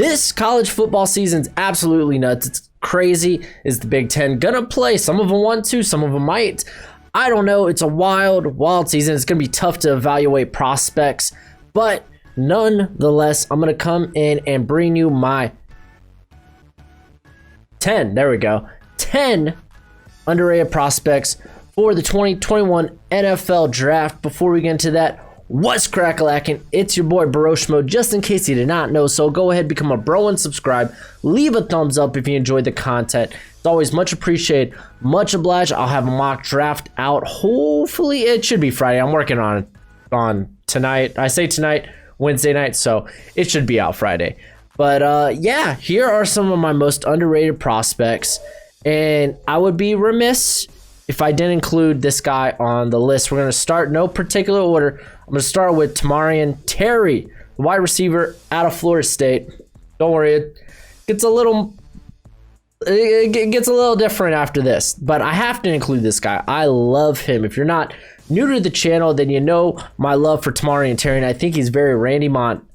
This college football season's absolutely nuts. It's crazy. Is the Big Ten gonna play? Some of them want to, some of them might. I don't know. It's a wild season. It's gonna be tough to evaluate prospects, but nonetheless, I'm gonna come in and bring you my 10 underrated prospects for the 2021 NFL Draft. Before we get into that, what's crack-a-lackin'? It's your boy Broshmo, just in case you did not know. So go ahead, become a bro and subscribe. Leave a thumbs up if you enjoyed the content. It's always much appreciated, much obliged. I'll have a mock draft out. Hopefully it should be Friday. I'm working on tonight. I say tonight, Wednesday night, so it should be out Friday. But yeah, here are some of my most underrated prospects, and I would be remiss if I didn't include this guy on the list. We're going to start no particular order. I'm going to start with Tyrion Terry, the wide receiver out of Florida State. Don't worry, it gets a little different after this, but I have to include this guy. I love him. If you're not new to the channel, then you know my love for Tyrion Terry, and I think he's very Randy Moss-esque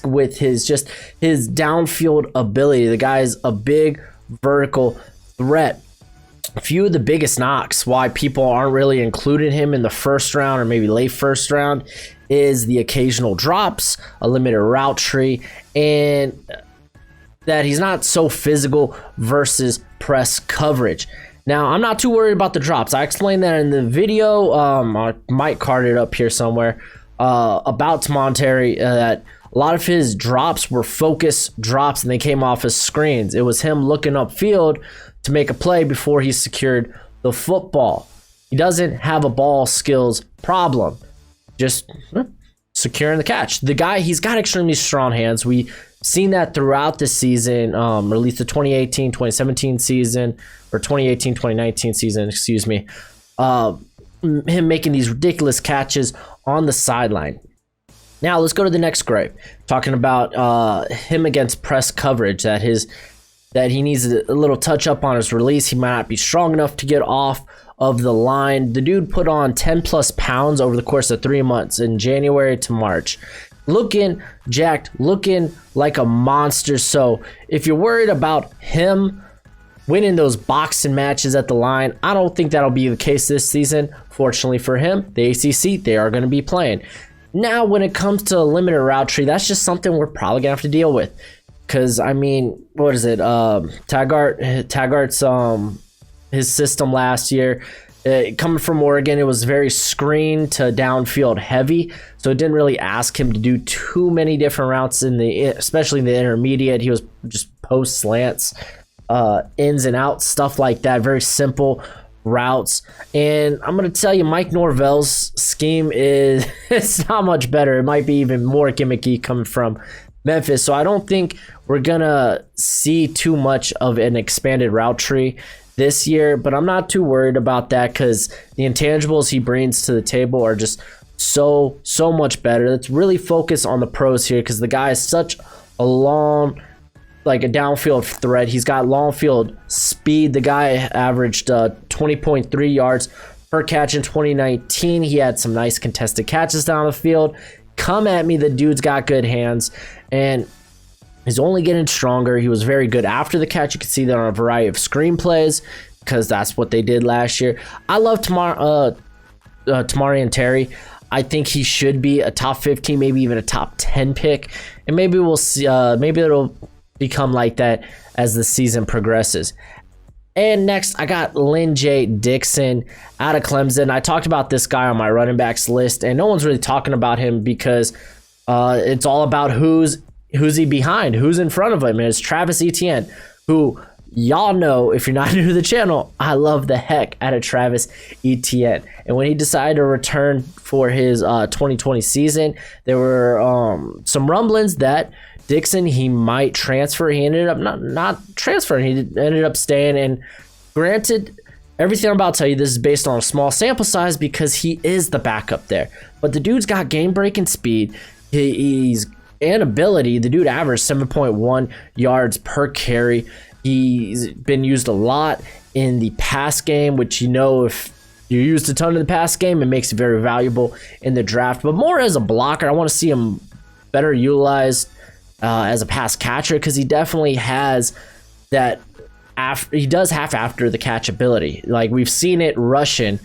with his downfield ability. The guy's a big vertical threat. A few of the biggest knocks why people aren't really including him in the first round or maybe late first round is the occasional drops, a limited route tree, and that he's not so physical versus press coverage. Now, I'm not too worried about the drops. I explained that in the video. I might card it up here somewhere about Tyrion Terry, that a lot of his drops were focus drops and they came off as screens. It was him looking upfield to make a play before he secured the football. He doesn't have a ball skills problem, just securing the catch. The guy, he's got extremely strong hands. We've seen that throughout the season, or at least the 2018-2017 season, or 2018-2019 season, excuse me. Him making these ridiculous catches on the sideline. Now let's go to the next grade, talking about him against press coverage, that he needs a little touch up on his release. He might not be strong enough to get off of the line. The dude put on 10 plus pounds over the course of 3 months, in January to March. Looking jacked, looking like a monster. So if you're worried about him winning those boxing matches at the line, I don't think that'll be the case this season. Fortunately for him, the ACC, they are going to be playing. Now, when it comes to a limited route tree, that's just something we're probably going to have to deal with. Because, I mean, what is it? Taggart's his system last year, coming from Oregon, it was very screen to downfield heavy. So it didn't really ask him to do too many different routes, especially in the intermediate. He was just post slants, ins and outs, stuff like that. Very simple routes. And I'm going to tell you, Mike Norvell's scheme it's not much better. It might be even more gimmicky coming from Memphis. So I don't think we're going to see too much of an expanded route tree this year, but I'm not too worried about that because the intangibles he brings to the table are just so much better. Let's really focus on the pros here, because the guy is such a long, like a downfield threat. He's got long field speed. The guy averaged 20.3 yards per catch in 2019. He had some nice contested catches down the field. Come at me, the dude's got good hands, and he's only getting stronger. He was very good after the catch. You can see that on a variety of screenplays, because that's what they did last year. I love Tyrion Terry. I think he should be a top 15, maybe even a top 10 pick, and maybe we'll see. Maybe it'll become like that as the season progresses. And next, I got Lynn J Dixon out of Clemson. I talked about this guy on my running backs list, and no one's really talking about him because it's all about who's he behind, who's in front of him. And it's Travis Etienne, who y'all know, if you're not new to the channel, I love the heck out of Travis Etienne. And when he decided to return for his 2020 season, there were some rumblings that Dixon, he might transfer. He ended up not transferring. He ended up staying. And granted, everything I'm about to tell you, this is based on a small sample size because he is the backup there. But the dude's got game-breaking speed. He's and ability. The dude averaged 7.1 yards per carry. He's been used a lot in the pass game, which, you know, if you used a ton in the pass game, it makes it very valuable in the draft. But more as a blocker, I want to see him better utilized as a pass catcher, because he definitely has that. He does have after the catch ability. Like, we've seen it rushing.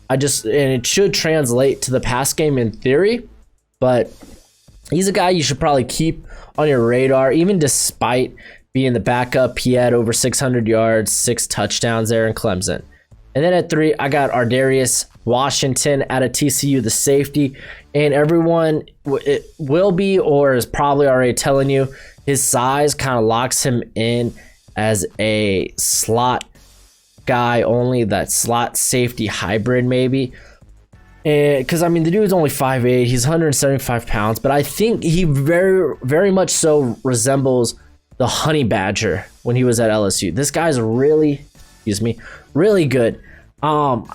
And it should translate to the pass game in theory, but he's a guy you should probably keep on your radar, even despite being the backup. He had over 600 yards, 6 touchdowns there in Clemson. And then at 3, I got Amari Washington out of TCU, the safety. And everyone will be, or is probably already telling you, his size kind of locks him in as a slot guy, only that slot safety hybrid maybe. Because, I mean, the dude's only 5'8", he's 175 pounds, but I think he very, very much so resembles the Honey Badger when he was at LSU. This guy's really good.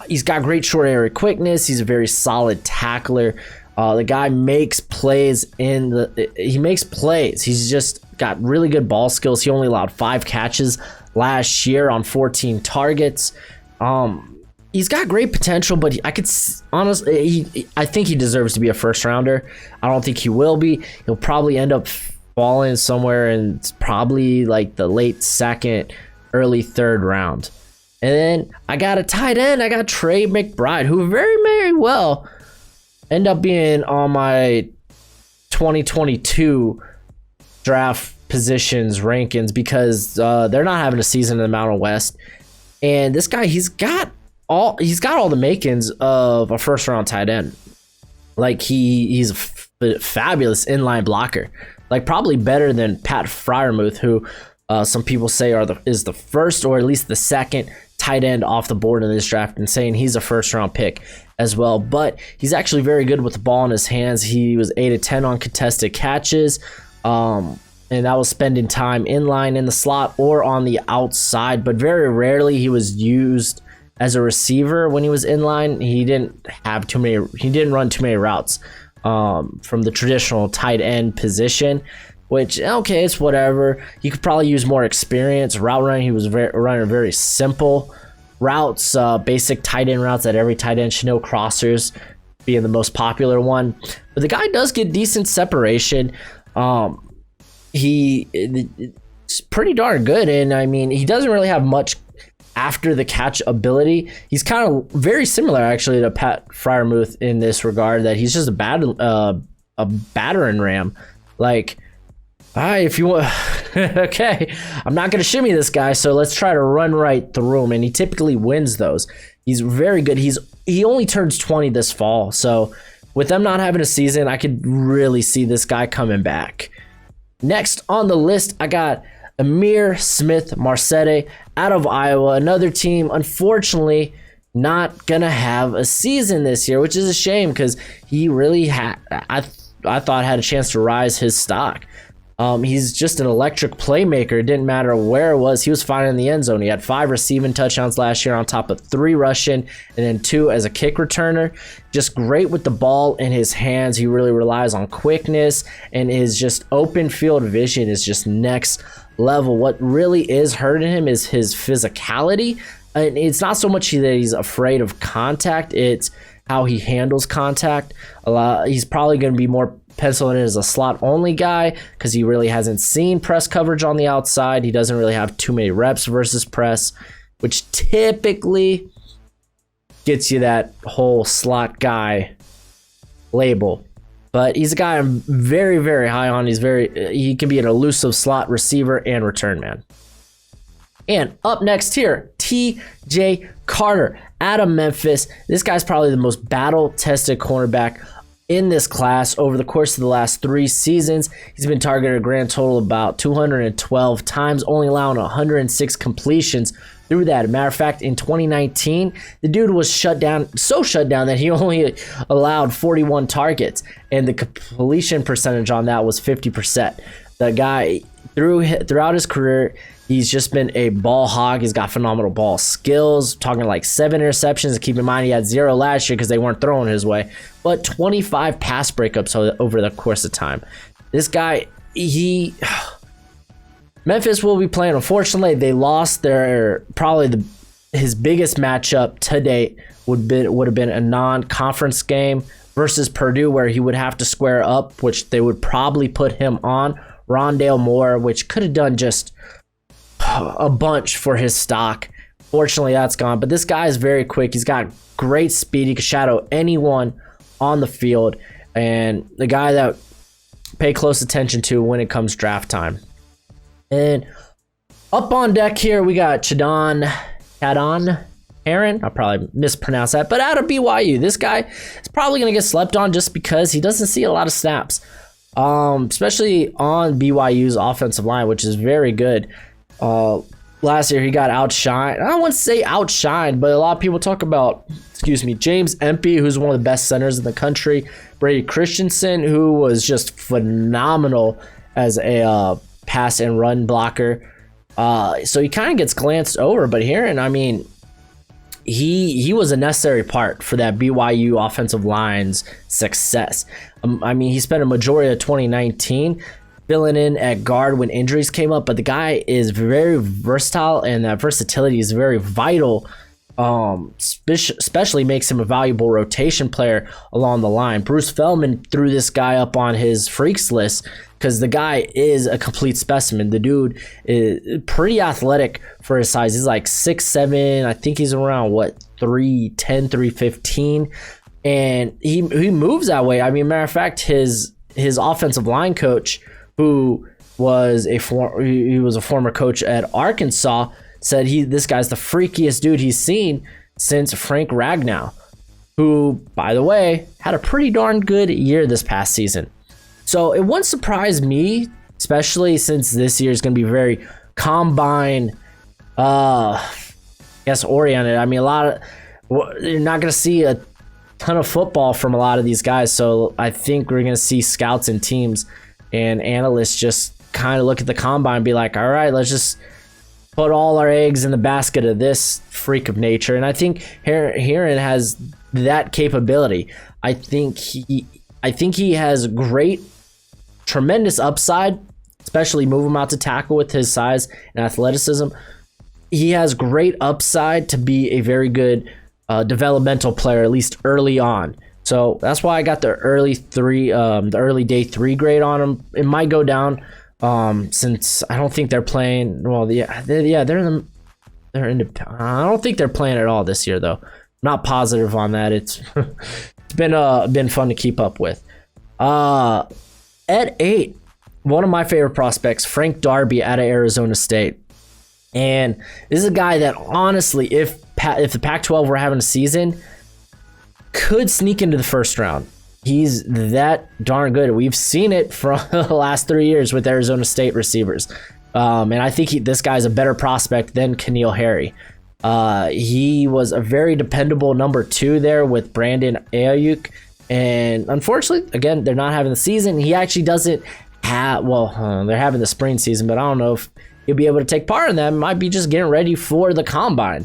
He's got great short area quickness. He's a very solid tackler. The guy makes plays he makes plays. He's just got really good ball skills. He only allowed 5 catches last year on 14 targets. He's got great potential, but I think he deserves to be a first rounder. I don't think he will be. He'll probably end up falling somewhere in probably like the late second, early third round. And then I got a tight end. I got Trey McBride, who very, very well end up being on my 2022 draft positions rankings, because they're not having a season in the Mountain West. And this guy, he's got all the makings of a first round tight end. Like, he's a fabulous inline blocker, like probably better than Pat Freiermuth, who some people say is the first or at least the second tight end off the board in this draft, and saying he's a first round pick as well. But he's actually very good with the ball in his hands. He was 8 of 10 on contested catches, and that was spending time in line in the slot or on the outside, but very rarely he was used as a receiver. When he was in line, he didn't run too many routes from the traditional tight end position, which, okay, it's whatever. He could probably use more experience. Route running, he was running very simple routes, basic tight end routes that every tight end should know, crossers being the most popular one. But the guy does get decent separation. It's pretty darn good, and I mean, he doesn't really have much after the catch ability. He's kind of very similar actually to Pat Freiermuth in this regard, that he's just a battering ram. Like, all right, if you want, okay, I'm not going to shimmy this guy, so let's try to run right through him, and he typically wins those. He's very good. He only turns 20 this fall, so with them not having a season, I could really see this guy coming back. Next on the list, I got Amari Smith Marcette out of Iowa, another team, unfortunately, not going to have a season this year, which is a shame, because he really I thought had a chance to rise his stock. He's just an electric playmaker. It didn't matter where it was. He was fine in the end zone. He had 5 receiving touchdowns last year on top of 3 rushing and then 2 as a kick returner. Just great with the ball in his hands. He really relies on quickness, and his just open field vision is just next level. What really is hurting him is his physicality. And it's not so much that he's afraid of contact. It's how he handles contact. He's probably going to be more penciled in as a slot only guy, because he really hasn't seen press coverage on the outside. He doesn't really have too many reps versus press, which typically gets you that whole slot guy label. But he's a guy I'm very, very high on. He can be an elusive slot receiver and return man. And up next here, TJ Carter out of Memphis. This guy's probably the most battle-tested cornerback in this class. Over the course of the last 3 seasons, he's been targeted a grand total of about 212 times, only allowing 106 completions through that. As a matter of fact, in 2019, the dude was shut down that he only allowed 41 targets, and the completion percentage on that was 50%. The guy, throughout his career, he's just been a ball hog. He's got phenomenal ball skills, talking like 7 interceptions. Keep in mind, he had 0 last year because they weren't throwing his way, but 25 pass breakups over the course of time. This guy, Memphis will be playing. Unfortunately, they lost his biggest matchup to date would have been a non-conference game versus Purdue, where he would have to square up, which they would probably put him on Rondale Moore, which could have done just a bunch for his stock. Fortunately, that's gone. But this guy is very quick. He's got great speed. He can shadow anyone on the field, and the guy that pay close attention to when it comes draft time. And up on deck here, we got Caton Heron. I'll probably mispronounce that, but out of BYU. This guy is probably going to get slept on just because he doesn't see a lot of snaps, especially on BYU's offensive line, which is very good. Last year, he got outshined. I don't want to say outshined, but a lot of people talk about, James Empey, who's one of the best centers in the country. Brady Christensen, who was just phenomenal as a pass and run blocker. So he kind of gets glanced over, but Heron, I mean, he was a necessary part for that BYU offensive line's success. I mean, he spent a majority of 2019 filling in at guard when injuries came up, but the guy is very versatile, and that versatility is very vital, especially makes him a valuable rotation player along the line. Bruce Feldman threw this guy up on his freaks list because the guy is a complete specimen. The dude is pretty athletic for his size. He's like 6'7". I think he's around, 310, 315. And he moves that way. I mean, matter of fact, his offensive line coach, who was a former coach at Arkansas, said this guy's the freakiest dude he's seen since Frank Ragnow, who, by the way, had a pretty darn good year this past season. So it wouldn't surprise me, especially since this year is going to be very combine, oriented. I mean, you're not going to see a ton of football from a lot of these guys. So I think we're going to see scouts and teams and analysts just kind of look at the combine and be like, all right, let's just put all our eggs in the basket of this freak of nature. And I think Heron has that capability. I think he has tremendous upside, especially move him out to tackle with his size and athleticism. He has great upside to be a very good developmental player, at least early on. So that's why I got the early day 3 grade on him. It might go down since I don't think they're playing. Well, they're in I don't think they're playing at all this year, though. Not positive on that. It's been fun to keep up with. At 8, one of my favorite prospects, Frank Darby out of Arizona State. And this is a guy that, honestly, if the Pac-12 were having a season, could sneak into the first round. He's that darn good. We've seen it from the last 3 years with Arizona State receivers. And I think this guy's a better prospect than Keneal Harry. He was a very dependable number 2 there with Brandon Ayuk. And unfortunately, again, they're not having the season. He actually doesn't have, they're having the spring season, but I don't know if he'll be able to take part in that. Might be just getting ready for the combine.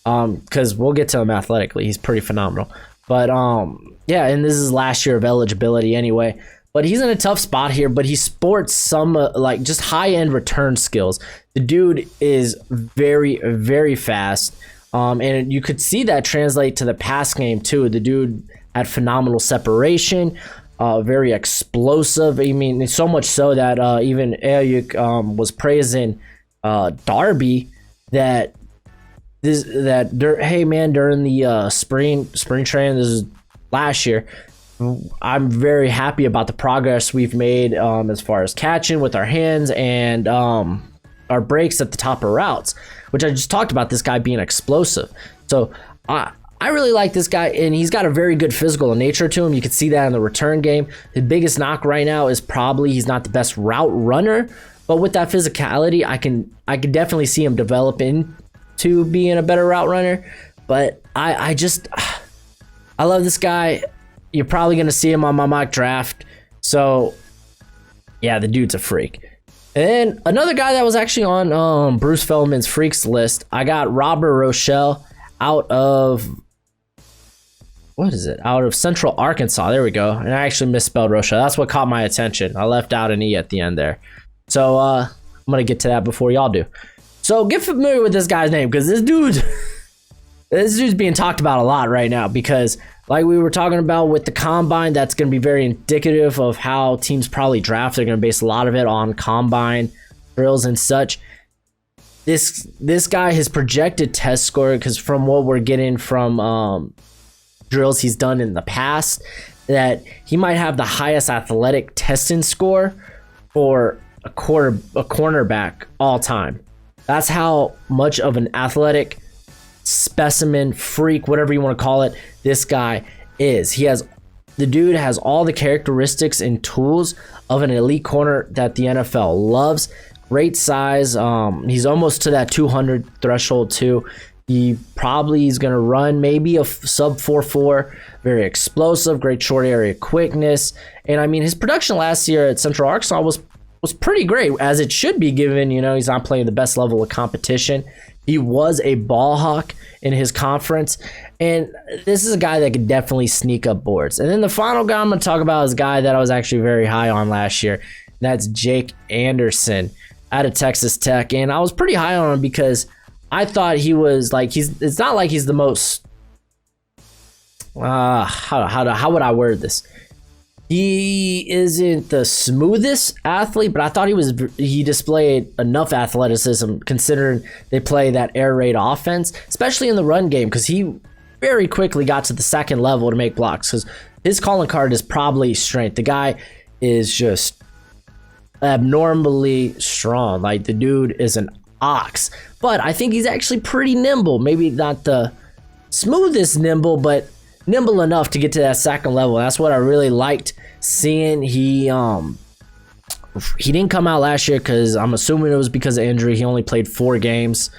Because we'll get to him athletically. He's pretty phenomenal. But and this is last year of eligibility anyway. But he's in a tough spot here, but he sports some just high-end return skills. The dude is very, very fast. And you could see that translate to the pass game too. The dude had phenomenal separation, very explosive. I mean, so much so that even Ayuk was praising Darby that during the spring training, this is last year, I'm very happy about the progress we've made as far as catching with our hands and our breaks at the top of routes, which I just talked about, this guy being explosive. So I really like this guy, and he's got a very good physical nature to him. You can see that in the return game. The biggest knock right now is probably he's not the best route runner, but with that physicality, I can definitely see him develop into being a better route runner. But I love this guy. You're probably going to see him on my mock draft. So, yeah, the dude's a freak. And then another guy that was actually on Bruce Feldman's freaks list, I got Robyrochelle out of Central Arkansas. There we go. And I actually misspelled Rochelle. That's what caught my attention. I left out an E at the end there. So I'm going to get to that before y'all do. So get familiar with this guy's name, because this dude's being talked about a lot right now, because like we were talking about with the combine, that's going to be very indicative of how teams probably draft. They're going to base a lot of it on combine drills and such. This guy, his projected test score, because from what we're getting from drills he's done in the past, that he might have the highest athletic testing score for a cornerback all time. That's how much of an athletic specimen, freak, whatever you want to call it, this guy is. The dude has all the characteristics and tools of an elite corner that the NFL loves. Great size. He's almost to that 200 threshold too. He probably is going to run maybe a sub 4.4, very explosive, great short area quickness. And I mean, his production last year at Central Arkansas was pretty great, as it should be, given, he's not playing the best level of competition. He was a ball hawk in his conference, and this is a guy that could definitely sneak up boards. And then the final guy I'm going to talk about is a guy that I was actually very high on last year. That's Jake Anderson out of Texas Tech, and I was pretty high on him because I thought he was like, it's not like he's the most, how would I word this? He isn't the smoothest athlete, but I thought he displayed enough athleticism considering they play that air raid offense, especially in the run game, because he very quickly got to the second level to make blocks, because his calling card is probably strength. The guy is just abnormally strong. Like, the dude is an ox, but I think he's actually pretty nimble. Maybe not the smoothest nimble, but nimble enough to get to that second level. That's what I really liked seeing. He didn't come out last year because I'm assuming it was because of injury. He only played 4 games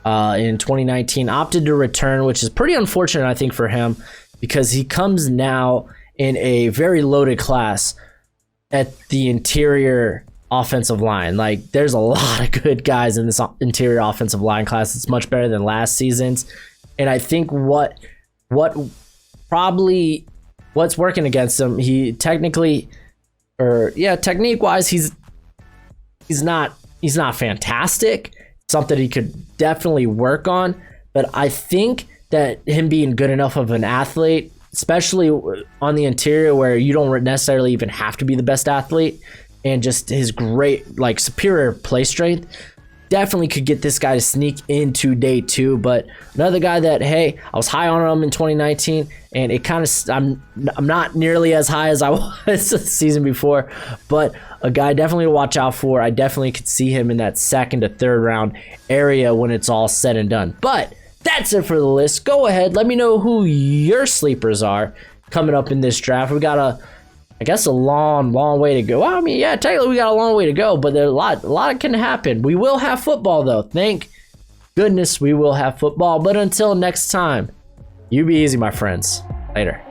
in 2019, opted to return, which is pretty unfortunate, I think, for him, because he comes now in a very loaded class at the interior offensive line. Like, there's a lot of good guys in this interior offensive line class. It's much better than last season's. And I think what's working against him, technique wise, he's not fantastic. Something he could definitely work on, but I think that him being good enough of an athlete, especially on the interior where you don't necessarily even have to be the best athlete, and just his great, like, superior play strength, definitely could get this guy to sneak into day 2. But another guy that, hey, I was high on him in 2019, and it kind of, I'm not nearly as high as I was the season before, but a guy definitely to watch out for. I definitely could see him in that 2nd to 3rd round area when it's all said and done. But that's it for the list. Go ahead, let me know who your sleepers are coming up in this draft. We got a long way to go. Well, I mean, yeah, technically we got a long way to go, but there's a lot can happen. We will have football, though. Thank goodness we will have football. But until next time, you be easy, my friends. Later.